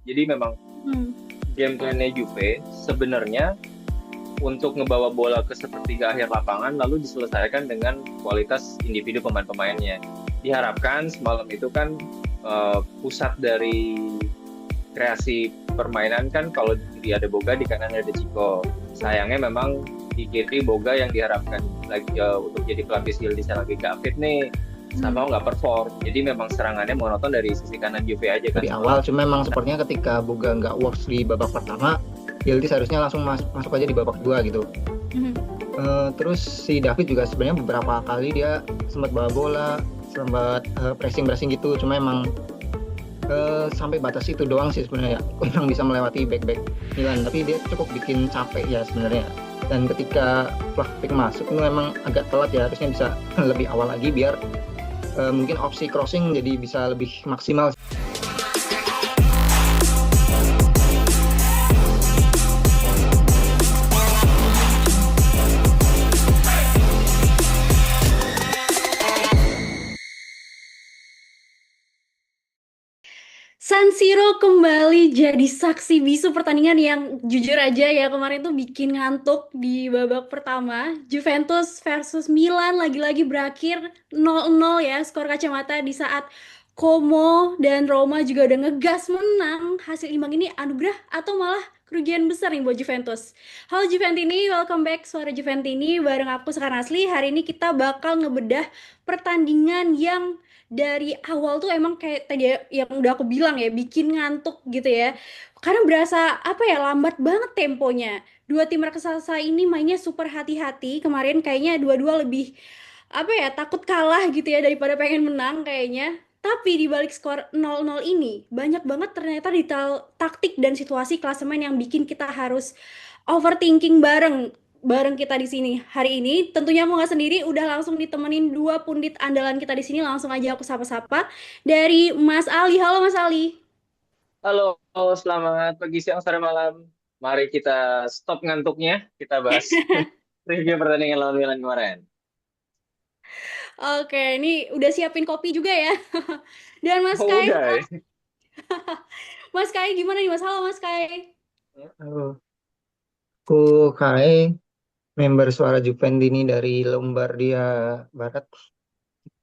Jadi memang Hmm. game plannya Juve sebenarnya untuk ngebawa bola ke sepertiga akhir lapangan lalu diselesaikan dengan kualitas individu pemain-pemainnya. Diharapkan semalam itu kan pusat dari kreasi permainan kan kalau di kiri ada Boga, di kanan ada Chico. Sayangnya memang di kiri Boga yang diharapkan lagi untuk jadi pelapis Yildiz yang lagi gak fit nih Hmm. sama nggak perform. Jadi memang serangannya monoton dari sisi kanan Juve aja kan dari semalam. awal. Cuma memang sepertinya ketika Boga nggak works di babak pertama, Yildiz harusnya langsung masuk aja di babak kedua gitu. Hmm. Terus si David juga sebenarnya beberapa kali dia sempat bawa bola, sempat pressing-pressing gitu. Cuma emang sampai batas itu doang sih sebenarnya yang bisa melewati back-back Milan. Tapi dia cukup bikin capek ya sebenarnya. Dan ketika Vlahovic masuk itu memang agak telat ya, harusnya bisa lebih awal lagi biar mungkin opsi crossing jadi bisa lebih maksimal. San Siro kembali jadi saksi bisu pertandingan yang jujur aja ya kemarin tuh bikin ngantuk di babak pertama. Juventus versus Milan lagi-lagi berakhir 0-0 ya skor kacamata di saat Como dan Roma juga udah ngegas menang. Hasil imbang ini anugerah atau malah kerugian besar nih buat Juventus. Halo Juventini, welcome back Suara Juventini bareng aku Sekar Asli. Hari ini kita bakal ngebedah pertandingan yang dari awal tuh emang kayak tadi yang udah aku bilang ya bikin ngantuk gitu ya karena berasa apa ya lambat banget temponya. Dua tim raksasa ini mainnya super hati-hati kemarin, kayaknya dua-dua lebih apa ya takut kalah gitu ya daripada pengen menang kayaknya. Tapi di balik skor 0-0 ini banyak banget ternyata detail taktik dan situasi klasemen yang bikin kita harus overthinking bareng bareng kita di sini hari ini. Tentunya aku nggak sendiri, udah langsung ditemenin dua pundit andalan kita di sini. Langsung aja aku sapa-sapa dari Mas Ali. Halo Mas Ali. Halo, selamat pagi, siang, sore, malam. Mari kita stop ngantuknya, kita bahas review pertandingan lawan Milan kemarin. Oke, ini udah siapin kopi juga ya. Dan Mas Oh, Kai, udah ya. Mas Kai gimana nih Mas? Halo Mas Kai. Halo, aku Kai, member Suara Juventini dari Lombardia Barat.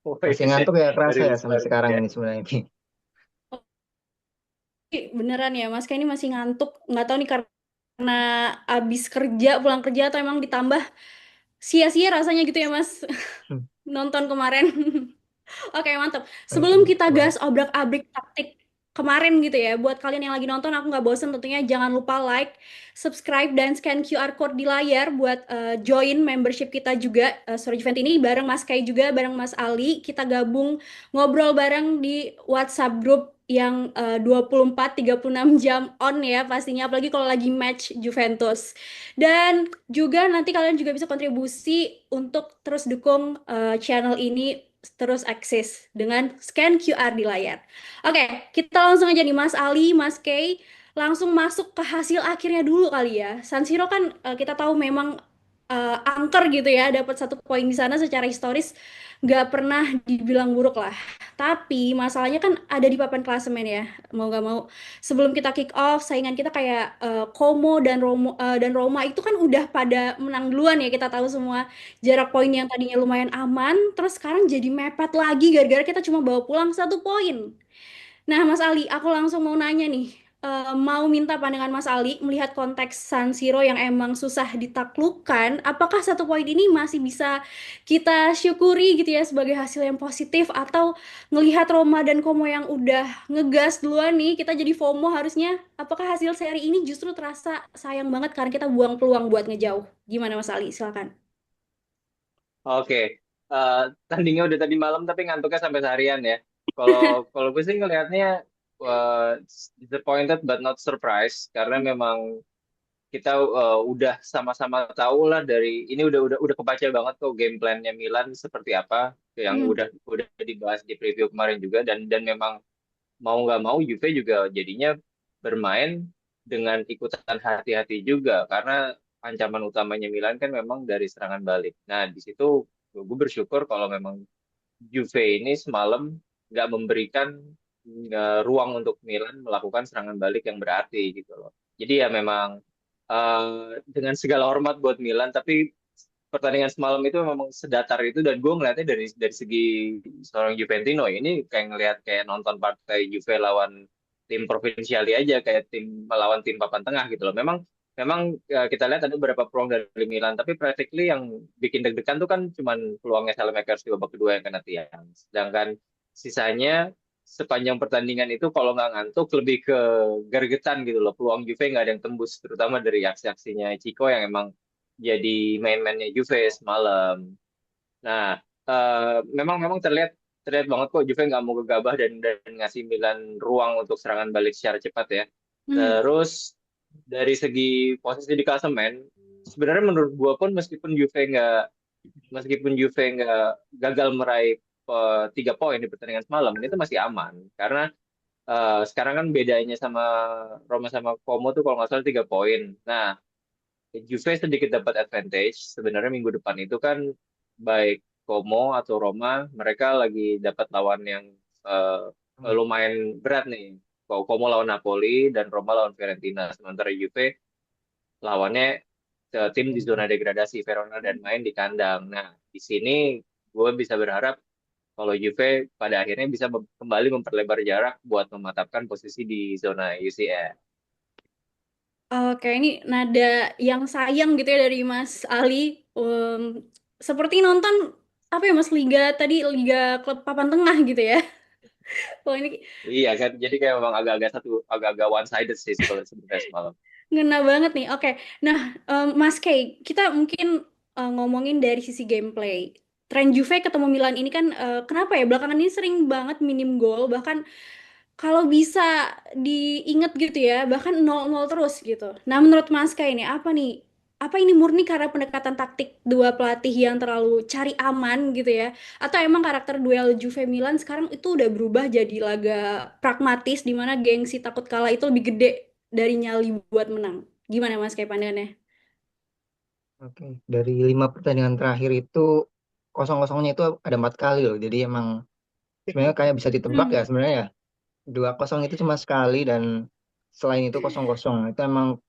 Masih Wih, ngantuk ya, dari kerasa ya sampai Wisma sekarang ya. ini sebenarnya ini. Beneran ya, Mas Kai ini masih ngantuk. Nggak tahu nih karena abis kerja, pulang kerja atau emang ditambah sia-sia rasanya gitu ya Mas. Nonton kemarin. Oke, mantap. Sebelum kita Lumayan. gas obrak-abrik taktik kemarin gitu ya, buat kalian yang lagi nonton, aku nggak bosen tentunya jangan lupa like, subscribe, dan scan QR code di layar buat join membership kita juga. Sorry Juvent ini bareng Mas Kai juga, bareng Mas Ali. Kita gabung ngobrol bareng di WhatsApp group yang 24-36 jam on ya pastinya, apalagi kalau lagi match Juventus. Dan juga nanti kalian juga bisa kontribusi untuk terus dukung channel ini terus eksis dengan scan QR di layar. Oke, kita langsung aja nih Mas Ali, Mas Kay, langsung masuk ke hasil akhirnya dulu kali ya. San Siro kan kita tahu memang angker gitu ya, dapat satu poin di sana secara historis nggak pernah dibilang buruk lah. Tapi masalahnya kan ada di papan klasemen ya, mau nggak mau. Sebelum kita kick off, saingan kita kayak Como dan Roma itu kan udah pada menang duluan ya, kita tahu semua. Jarak poin yang tadinya lumayan aman, terus sekarang jadi mepet lagi gara-gara kita cuma bawa pulang satu poin. Nah, Mas Ali, aku langsung mau nanya nih. Mau minta pandangan Mas Ali melihat konteks San Siro yang emang susah ditaklukkan, apakah satu poin ini masih bisa kita syukuri gitu ya sebagai hasil yang positif, atau ngelihat Roma dan Como yang udah ngegas duluan nih, kita jadi FOMO harusnya. Apakah hasil seri ini justru terasa sayang banget karena kita buang peluang buat ngejauh? Gimana Mas Ali? Silakan. Oke, tandingnya udah tadi malam tapi ngantuknya sampai seharian ya. Kalau kalau gue sih ngelihatnya uh, disappointed but not surprised karena memang kita udah sama-sama tahu lah dari ini udah kebaca banget kok game plan-nya Milan seperti apa yang Hmm. udah dibahas di preview kemarin juga dan memang mau nggak mau Juve juga jadinya bermain dengan ikutan hati-hati juga karena ancaman utamanya Milan kan memang dari serangan balik. Nah di situ gue bersyukur kalau memang Juve ini semalam nggak memberikan ruang untuk Milan melakukan serangan balik yang berarti gitu loh. Jadi ya memang dengan segala hormat buat Milan, tapi pertandingan semalam itu memang sedatar itu, dan gue ngeliatnya dari segi seorang Juventino ini kayak ngelihat kayak nonton partai Juve lawan tim provinsiali aja, kayak tim melawan tim papan tengah gitu loh. Memang memang kita lihat ada beberapa peluang dari Milan, tapi practically yang bikin deg-degan tuh kan cuman peluangnya Saelemaekers di babak kedua yang kena tiang. Sedangkan sisanya sepanjang pertandingan itu kalau nggak ngantuk lebih ke gergetan gitu loh. Peluang Juve nggak ada yang tembus, terutama dari aksi-aksinya Chico yang emang jadi main-mainnya Juve semalam. Nah, memang memang terlihat terlihat banget kok Juve nggak mau gegabah dan ngasih Milan ruang untuk serangan balik secara cepat ya. Hmm. Terus dari segi posisi di klasemen, sebenarnya menurut gua pun meskipun Juve nggak gagal meraih 3 poin di pertandingan semalam, ini tuh masih aman karena sekarang kan bedanya sama Roma sama Como tuh kalau nggak salah 3 poin. Nah, Juve sedikit dapat advantage. Sebenarnya minggu depan itu kan baik Como atau Roma, mereka lagi dapat lawan yang lumayan berat nih. Kalau Como lawan Napoli dan Roma lawan Fiorentina. Sementara Juve lawannya tim di zona degradasi, Verona, dan main di kandang. Nah, di sini gue bisa berharap kalau Juve pada akhirnya bisa kembali memperlebar jarak buat mematapkan posisi di zona UCL. Oke, ini nada yang sayang gitu ya dari Mas Ali. Seperti nonton apa ya Mas, Liga tadi, Liga klub papan tengah gitu ya. Wah, ini Iya kan, jadi kayak memang agak-agak one sided sih kalau sebenarnya semalam. ngena banget nih. Oke, nah Mas Kay, kita mungkin ngomongin dari sisi gameplay. Tren Juve ketemu Milan ini kan kenapa ya belakangan ini sering banget minim gol, bahkan kalau bisa diinget gitu ya, bahkan 0-0 terus gitu. Nah, menurut Mas Kay ini apa nih? Apa ini murni karena pendekatan taktik dua pelatih yang terlalu cari aman gitu ya? Atau emang karakter duel Juve Milan sekarang itu udah berubah jadi laga pragmatis di mana gengsi takut kalah itu lebih gede dari nyali buat menang? Gimana Mas Kay pandangannya? Oke, dari 5 pertandingan terakhir itu kosong-kosongnya itu ada 4 kali loh. Jadi emang sebenarnya kayak bisa ditebak ya Hmm. sebenarnya ya. 2-0 itu cuma sekali dan selain itu kosong-kosong. Itu emang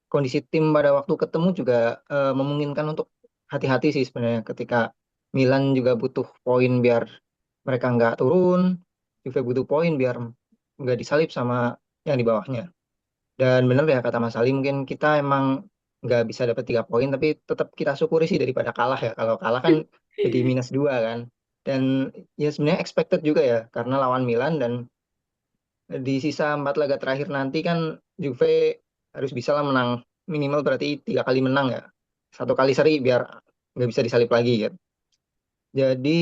kondisi tim pada waktu ketemu juga memungkinkan untuk hati-hati sih sebenarnya ketika Milan juga butuh poin biar mereka nggak turun, Juve butuh poin biar nggak disalip sama yang di bawahnya. Dan benar ya kata Mas Ali, mungkin kita emang nggak bisa dapat 3 poin, tapi tetap kita syukuri sih daripada kalah ya. Kalau kalah kan jadi -2 kan. Dan ya sebenarnya expected juga ya, karena lawan Milan dan di sisa 4 laga terakhir nanti kan Juve harus bisa lah menang minimal berarti 3 kali menang ya. 1 kali seri biar nggak bisa disalip lagi kan. Jadi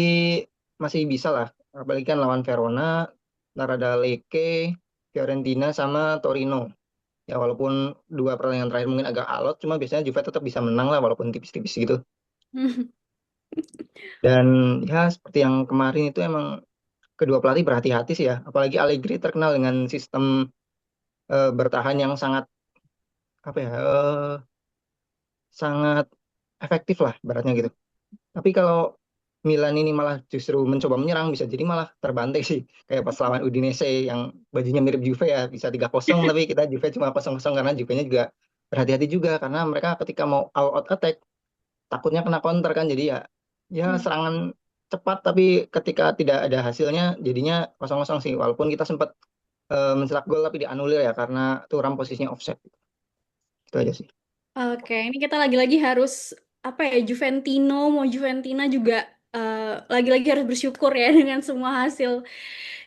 masih bisa lah. Apalagi kan lawan Verona, ntar ada Lecce, Fiorentina sama Torino. Ya walaupun 2 pertandingan terakhir mungkin agak alot, cuma biasanya Juve tetap bisa menang lah walaupun tipis-tipis gitu. Dan ya seperti yang kemarin itu emang kedua pelatih berhati-hati sih ya. Apalagi Allegri terkenal dengan sistem bertahan yang sangat apa ya, sangat efektif lah baratnya gitu. Tapi kalau Milan ini malah justru mencoba menyerang, bisa jadi malah terbantai sih. Kayak pas lawan Udinese yang bajunya mirip Juve ya, bisa 3-0 tapi kita Juve cuma 0-0 karena Juve-nya juga berhati-hati juga karena mereka ketika mau all out attack takutnya kena counter kan, jadi ya ya serangan cepat tapi ketika tidak ada hasilnya jadinya 0-0 sih, walaupun kita sempat mencetak gol tapi dianulir ya karena Thuram posisinya offset. Itu aja sih. Oke, ini kita lagi-lagi harus apa ya, Juventino mau Juventina juga lagi-lagi harus bersyukur ya dengan semua hasil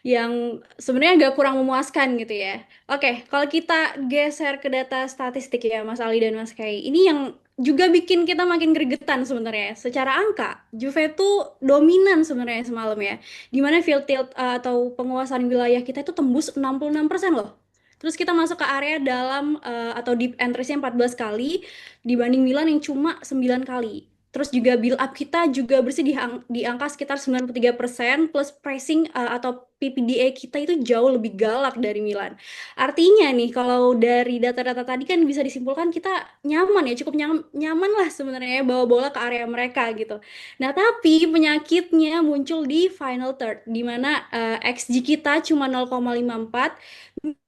yang sebenarnya agak kurang memuaskan gitu ya. Oke, kalau kita geser ke data statistik ya Mas Ali dan Mas Kai, ini yang juga bikin kita makin gregetan sebenarnya. Secara angka, Juve tuh dominan sebenarnya semalam ya. Dimana field tilt atau penguasaan wilayah kita itu tembus 66% loh. Terus kita masuk ke area dalam atau deep entry-nya 14 kali dibanding Milan yang cuma 9 kali. Terus juga build up kita juga bersih di angka sekitar 93% plus pressing atau PPDA kita itu jauh lebih galak dari Milan. Artinya nih, kalau dari data-data tadi kan bisa disimpulkan kita nyaman ya, cukup nyaman lah sebenarnya ya bawa bola ke area mereka gitu. Nah, tapi penyakitnya muncul di final third, di mana XG kita cuma 0,54.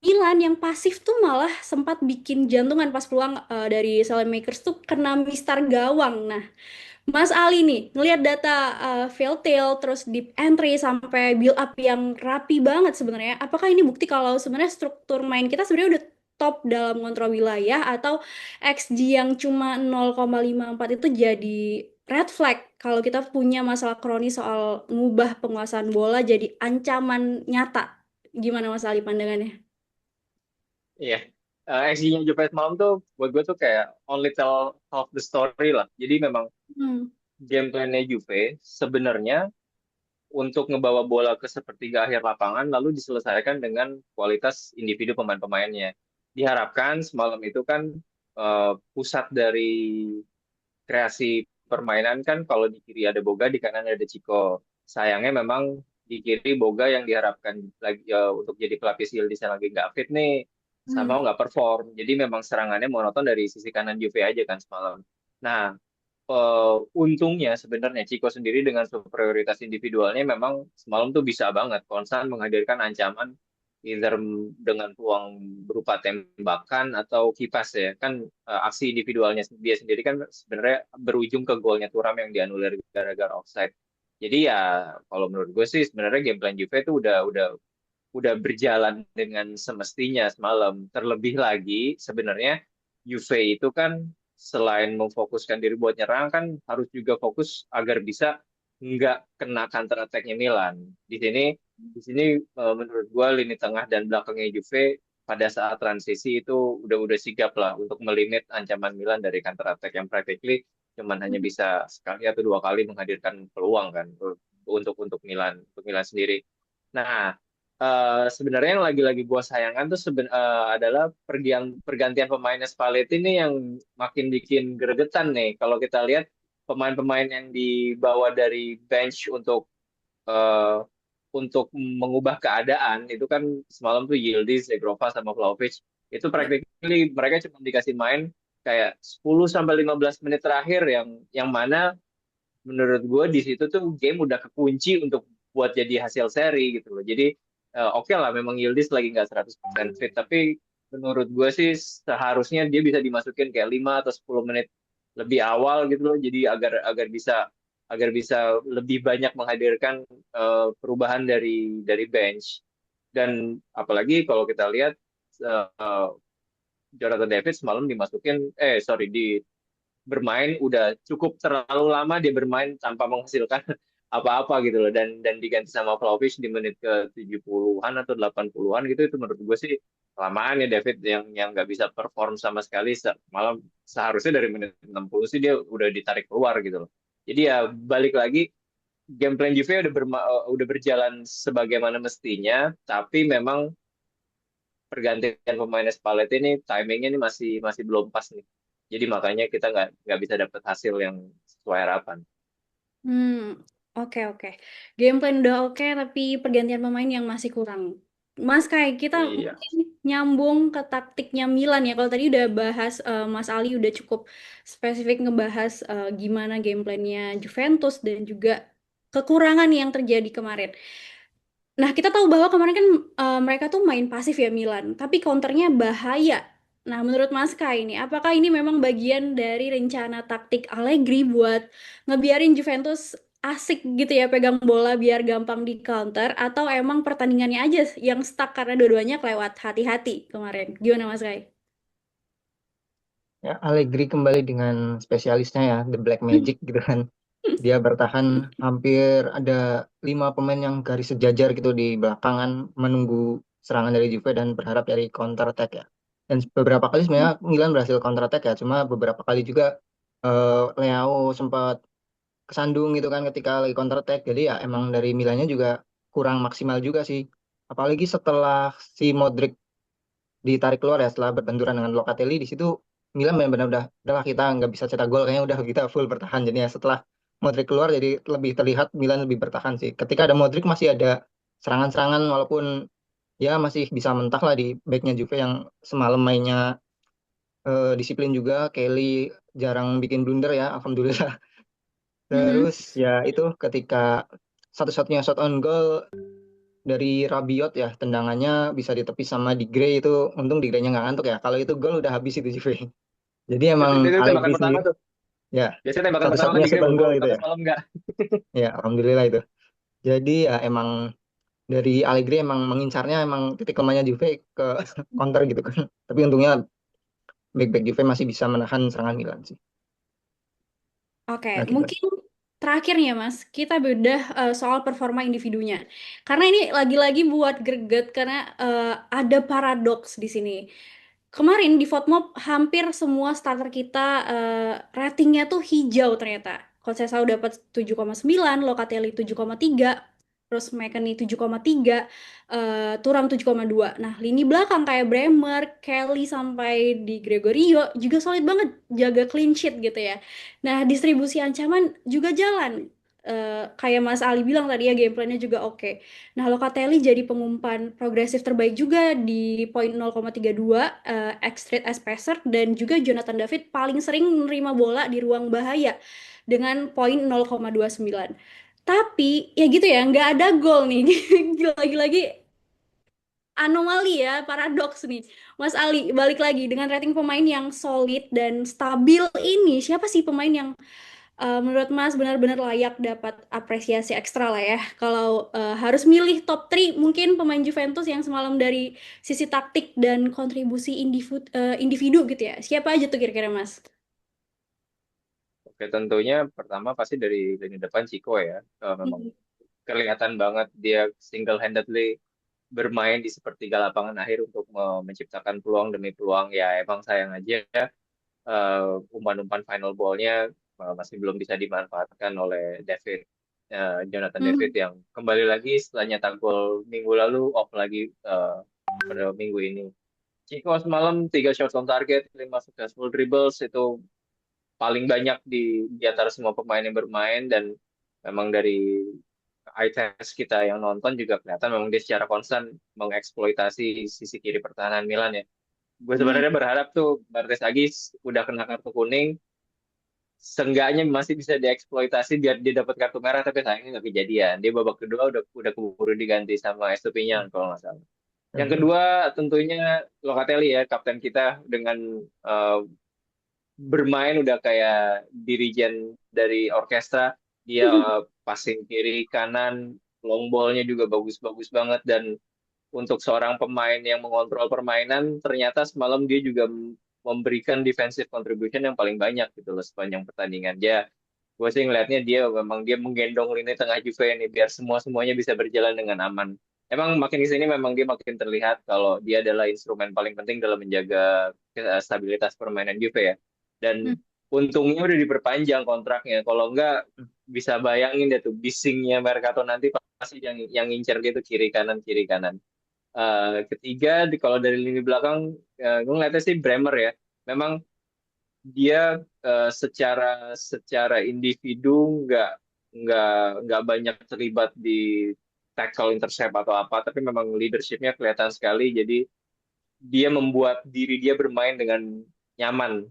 Milan yang pasif tuh malah sempat bikin jantungan pas peluang dari Makers tuh kena mistar gawang. Nah, Mas Ali nih, ngelihat data Failtail, terus deep entry, sampai build up yang rapi banget sebenarnya. Apakah ini bukti kalau sebenarnya struktur main kita sebenarnya udah top dalam kontrol wilayah, atau XG yang cuma 0,54 itu jadi red flag kalau kita punya masalah kronis soal ngubah penguasaan bola jadi ancaman nyata. Gimana Mas Ali pandangannya? Iya. XG-nya Juve semalam tuh buat gue tuh kayak only tell half the story lah. Jadi memang Hmm. game plan-nya Juve sebenarnya untuk ngebawa bola ke sepertiga akhir lapangan lalu diselesaikan dengan kualitas individu pemain-pemainnya. Diharapkan semalam itu kan pusat dari kreasi permainan kan kalau di kiri ada Boga, di kanan ada Chico. Sayangnya memang di kiri Boga yang diharapkan lagi untuk jadi pelapis Yildiz yang lagi nggak fit nih Hmm. sama nggak perform. Jadi memang serangannya monoton dari sisi kanan Juve aja kan semalam. Nah, untungnya sebenarnya Chico sendiri dengan superioritas individualnya memang semalam tuh bisa banget konstan menghadirkan ancaman either dengan peluang berupa tembakan atau kipas ya kan aksi individualnya dia sendiri kan sebenarnya berujung ke golnya Thuram yang dianulir gara-gara offside. Jadi ya kalau menurut gue sih sebenarnya game plan Juve itu udah berjalan dengan semestinya semalam. Terlebih lagi sebenarnya Juve itu kan selain memfokuskan diri buat nyerang kan harus juga fokus agar bisa nggak kena counter attack-nya Milan. Di sini menurut gua lini tengah dan belakangnya Juve pada saat transisi itu udah sigap lah untuk melimit ancaman Milan dari counter attack yang practically cuman hanya bisa sekali atau dua kali menghadirkan peluang kan untuk Milan sendiri. Nah, sebenarnya yang lagi-lagi gua sayangkan tuh adalah pergantian pemainnya Spalletti ini yang makin bikin gregetan nih. Kalau kita lihat pemain-pemain yang dibawa dari bench eh, untuk mengubah keadaan itu kan semalam tuh Yildiz, Zegrova sama Vlahovic itu practically mereka cuma dikasih main kayak 10 sampai 15 menit terakhir yang mana menurut gue di situ tuh game udah kekunci untuk buat jadi hasil seri gitu loh. Jadi oke lah memang Yildiz lagi nggak 100% fit, tapi menurut gue sih seharusnya dia bisa dimasukin kayak 5 atau 10 menit lebih awal gitu loh. Jadi agar bisa lebih banyak menghadirkan perubahan dari bench. Dan apalagi kalau kita lihat uh, Jonathan David semalam bermain udah cukup terlalu lama dia bermain tanpa menghasilkan apa-apa gitu loh dan diganti sama Vlahovic di menit ke 70-an atau 80-an gitu itu menurut gue sih kelamaan ya David yang nggak bisa perform sama sekali malam seharusnya dari menit 60 sih dia udah ditarik keluar gitu loh. Jadi ya balik lagi game plan Juve udah berjalan sebagaimana mestinya tapi memang pergantian pemain Spalletti ini timingnya ini masih masih belum pas nih. Jadi makanya kita nggak bisa dapat hasil yang sesuai harapan. Hmm, oke oke. Game plan udah oke, tapi pergantian pemain yang masih kurang. Mas, kayak kita Iya. mungkin nyambung ke taktiknya Milan ya. Kalau tadi udah bahas, Mas Ali udah cukup spesifik ngebahas gimana game plannya Juventus dan juga kekurangan yang terjadi kemarin. Nah, kita tahu bahwa kemarin kan mereka tuh main pasif ya Milan, tapi counternya bahaya. Nah, menurut Mas Kai ini, apakah ini memang bagian dari rencana taktik Allegri buat ngebiarin Juventus asik gitu ya pegang bola biar gampang di counter, atau emang pertandingannya aja yang stuck karena dua-duanya kelewat hati-hati kemarin? Gimana Mas Kai? Ya, Allegri kembali dengan spesialisnya ya, The Black Magic gitu kan. Dia bertahan hampir ada 5 pemain yang garis sejajar gitu di belakangan menunggu serangan dari Juve dan berharap dari counter attack ya. Dan beberapa kali sebenarnya Milan berhasil counter attack ya, cuma beberapa kali juga Leao sempat kesandung gitu kan ketika lagi counter attack. Jadi ya emang dari Milannya juga kurang maksimal juga sih. Apalagi setelah si Modric ditarik keluar ya setelah berbenturan dengan Locatelli di situ Milan benar-benar udahlah kita nggak bisa cetak gol kayaknya udah kita full bertahan jadi ya setelah Modric keluar jadi lebih terlihat Milan lebih bertahan sih ketika ada Modric masih ada serangan-serangan walaupun ya masih bisa mentah lah di backnya Juve yang semalam mainnya disiplin juga. Kelly jarang bikin blunder ya, alhamdulillah. Mhm. Terus ya itu ketika satu-satunya shot on goal dari Rabiot ya, tendangannya bisa ditepis sama Di Gray itu, untung Di Gray-nya nggak ngantuk ya. Kalau itu gol udah habis itu Juve. Jadi emang Itu tembakan Allegri pertama sendiri tuh. ya Biasanya tembakan pertama kan satu-satunya di shot Grab on goal gol, itu tapi ya. semalam enggak. Ya alhamdulillah itu. Jadi ya emang dari Allegri emang mengincarnya emang titik lemahnya Juve ke counter gitu kan. Tapi untungnya back-back Juve masih bisa menahan serangan Milan sih. Oke, Berakibat. mungkin terakhirnya Mas, kita bedah soal performa individunya. Karena ini lagi-lagi buat greget karena ada paradoks di sini. Kemarin di Votemob hampir semua starter kita ratingnya tuh hijau ternyata. Conceição dapat 7,9, Locatelli 7,3, terus McKennie 7,3, Thuram 7,2. Nah, lini belakang kayak Bremer, Kelly sampai di Gregorio juga solid banget jaga clean sheet gitu ya. Nah, distribusi ancaman juga jalan. Kayak Mas Ali bilang tadi ya gameplaynya juga oke. Nah, Locatelli jadi pengumpan progresif terbaik juga di poin 0,32 X-rate as passer dan juga Jonathan David paling sering menerima bola di ruang bahaya dengan poin 0,29. Tapi ya gitu ya, nggak ada gol nih. Lagi-lagi anomali ya, paradoks nih. Mas Ali, balik lagi dengan rating pemain yang solid dan stabil ini, siapa sih pemain yang menurut Mas benar-benar layak dapat apresiasi ekstra lah ya. Kalau harus milih top 3 mungkin pemain Juventus yang semalam dari sisi taktik dan kontribusi individu gitu ya. Siapa aja tuh kira-kira Mas? Oke, tentunya pertama pasti dari lini depan Chico ya. Memang Hmm. kelihatan banget dia single-handedly bermain di sepertiga lapangan akhir untuk menciptakan peluang demi peluang. Ya emang sayang aja umpan-umpan final ball-nya masih belum bisa dimanfaatkan oleh Jonathan David Hmm. yang kembali lagi setelah nyetak gol minggu lalu off lagi pada minggu ini. Chico semalam 3 shots on target, 5 successful dribbles itu paling banyak di antara semua pemain yang bermain dan memang dari eye test kita yang nonton juga kelihatan memang dia secara konstan mengeksploitasi sisi kiri pertahanan Milan ya. Gue Hmm. sebenarnya berharap tuh Bartes Agis udah kena kartu kuning, seenggaknya masih bisa dieksploitasi biar dia dapat kartu merah, tapi sayangnya nggak kejadian. Dia babak kedua udah keburu diganti sama Estupiñán kalau nggak salah. Yang kedua tentunya Locatelli ya, kapten kita dengan eh, bermain udah kayak dirijen dari orkestra. Dia passing kiri kanan, long ball-nya juga bagus-bagus banget dan untuk seorang pemain yang mengontrol permainan, ternyata semalam dia juga memberikan defensive contribution yang paling banyak gitu loh sepanjang pertandingan. Gue sih ngelihatnya dia menggendong lini tengah Juve ini biar semuanya bisa berjalan dengan aman. Emang makin di sini memang dia makin terlihat kalau dia adalah instrumen paling penting dalam menjaga stabilitas permainan Juve ya. Dan untungnya udah diperpanjang kontraknya. Kalau enggak bisa bayangin deh tuh bisingnya Mercato nanti pasti yang ngincer dia tuh kiri kanan. Ketiga, kalau dari lini belakang, gue ngeliatnya sih Bremer ya. Memang dia secara individu nggak nggak banyak terlibat di tackle intercept atau apa, tapi memang leadershipnya kelihatan sekali. Jadi dia membuat diri dia bermain dengan nyaman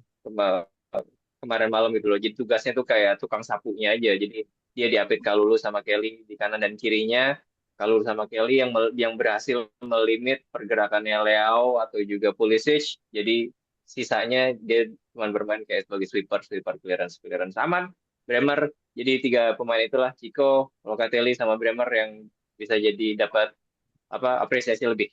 kemarin malam gitu loh. Jadi tugasnya tuh kayak tukang sapunya aja. Jadi dia diapit Kalulu sama Kelly di kanan dan kirinya. Kalulu sama Kelly yang berhasil melimit pergerakannya Leao atau juga Pulisic. Jadi sisanya dia cuma bermain kayak sebagai sweeper clearance aman. Bremer. Jadi tiga pemain itulah Chico, Locatelli sama Bremer yang bisa jadi dapat apa apresiasi lebih.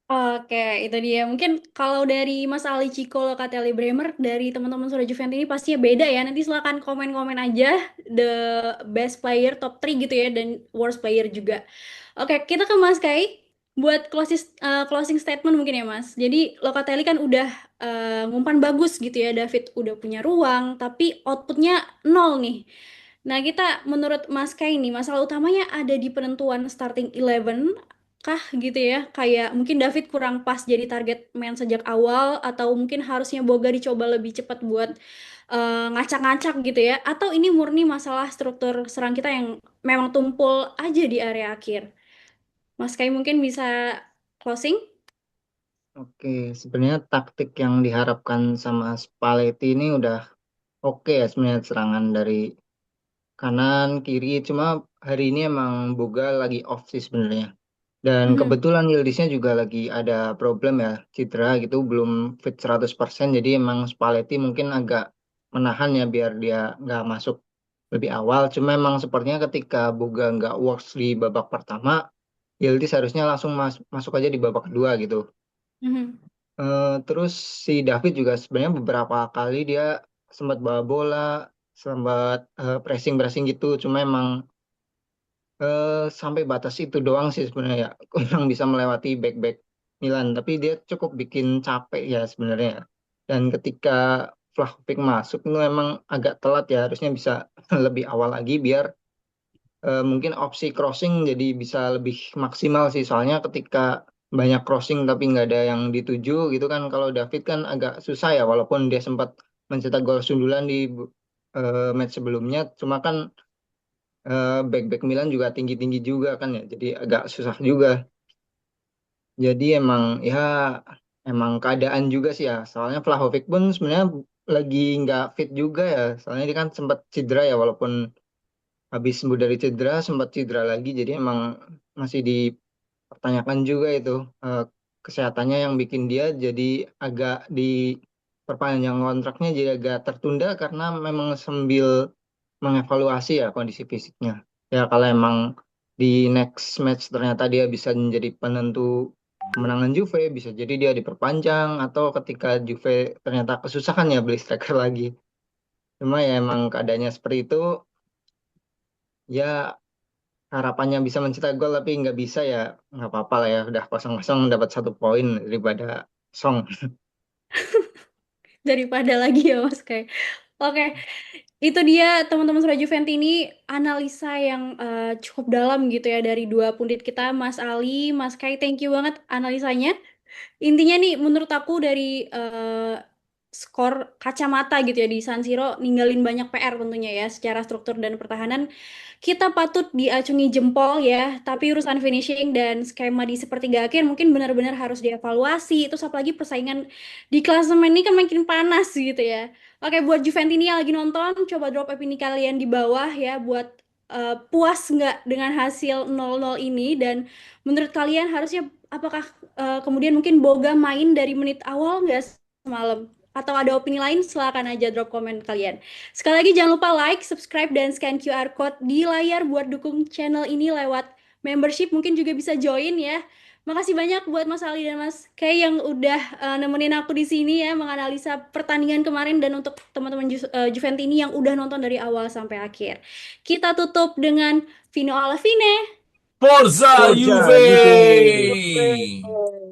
Oke, itu dia. Mungkin kalau dari Mas Ali Ciko, Locatelli Bremer, dari teman-teman Suara Juventus ini pastinya beda ya. Nanti silakan komen-komen aja the best player, top 3 gitu ya, dan worst player juga. Oke, kita ke Mas Kai buat closing statement mungkin ya Mas. Jadi Locatelli kan udah ngumpan bagus gitu ya, David udah punya ruang, tapi outputnya nol nih. Nah, kita menurut Mas Kai nih, masalah utamanya ada di penentuan starting eleven kah gitu ya? Kayak mungkin David kurang pas jadi target main sejak awal atau mungkin harusnya Boga dicoba lebih cepat buat ngacak-ngacak gitu ya? Atau ini murni masalah struktur serang kita yang memang tumpul aja di area akhir? Mas Kai mungkin bisa closing? Oke, sebenarnya taktik yang diharapkan sama Spalletti ini udah oke ya sebenarnya, serangan dari kanan kiri, cuma hari ini emang Boga lagi off sih sebenarnya. Dan Mhm, kebetulan Yildisnya juga lagi ada problem ya, cedera gitu, belum fit 100%. Jadi emang Spalletti mungkin agak menahan ya biar dia nggak masuk lebih awal. Cuma emang sepertinya ketika Boga nggak works di babak pertama, Yildiz harusnya langsung masuk aja di babak kedua gitu. mhm. Terus si David juga sebenarnya beberapa kali dia sempat bawa bola, sempat pressing-pressing gitu. Cuma emang sampai batas itu doang sih sebenarnya ya. Kurang bisa melewati back-back Milan. Tapi dia cukup bikin capek ya sebenarnya. Dan ketika Vlahovic masuk itu emang agak telat ya. Harusnya bisa lebih awal lagi biar mungkin opsi crossing jadi bisa lebih maksimal sih. Soalnya ketika banyak crossing tapi nggak ada yang dituju gitu kan. Kalau David kan agak susah ya. Walaupun dia sempat mencetak gol sundulan di match sebelumnya. Cuma kan back-back Milan juga tinggi-tinggi juga kan ya. Jadi agak susah juga. Jadi emang keadaan juga sih ya. Soalnya Vlahovic pun sebenarnya lagi nggak fit juga ya. Soalnya dia kan sempat cedera ya, walaupun habis sembuh dari cedera sempat cedera lagi. Jadi emang masih dipertanyakan juga itu eh, kesehatannya, yang bikin dia jadi agak di perpanjang kontraknya jadi agak tertunda karena memang sambil mengevaluasi ya kondisi fisiknya. Ya kalau emang di next match ternyata dia bisa menjadi penentu kemenangan Juve, bisa jadi dia diperpanjang, atau ketika Juve ternyata kesusahan ya beli striker lagi. Cuma ya emang keadaannya seperti itu, ya harapannya bisa mencetak gol tapi nggak bisa ya, nggak apa-apa lah ya, udah kosong-kosong dapat 1 poin daripada song. Daripada lagi ya Mas Kai. Oke, itu dia teman-teman Suara Juventini analisa yang cukup dalam gitu ya dari dua pundit kita, Mas Ali, Mas Kai. Thank you banget analisanya. Intinya nih menurut aku dari skor kacamata gitu ya di San Siro ninggalin banyak PR tentunya ya secara struktur dan pertahanan. Kita patut diacungi jempol ya, tapi urusan finishing dan skema di sepertiga akhir mungkin benar-benar harus dievaluasi. Terus apalagi persaingan di klasemen ini kan makin panas gitu ya. Oke, buat Juventini yang lagi nonton, coba drop opini kalian di bawah ya buat puas nggak dengan hasil 0-0 ini dan menurut kalian harusnya apakah kemudian mungkin Boga main dari menit awal nggak semalam? Atau ada opini lain? Silakan aja drop komen kalian. Sekali lagi jangan lupa like, subscribe, dan scan QR code di layar buat dukung channel ini lewat membership. Mungkin juga bisa join ya. Makasih banyak buat Mas Ali dan Mas Kay yang udah nemenin aku di sini ya menganalisa pertandingan kemarin dan untuk teman-teman Juventini yang udah nonton dari awal sampai akhir. Kita tutup dengan Vino alla fine. Forza Forza Juve! Juve!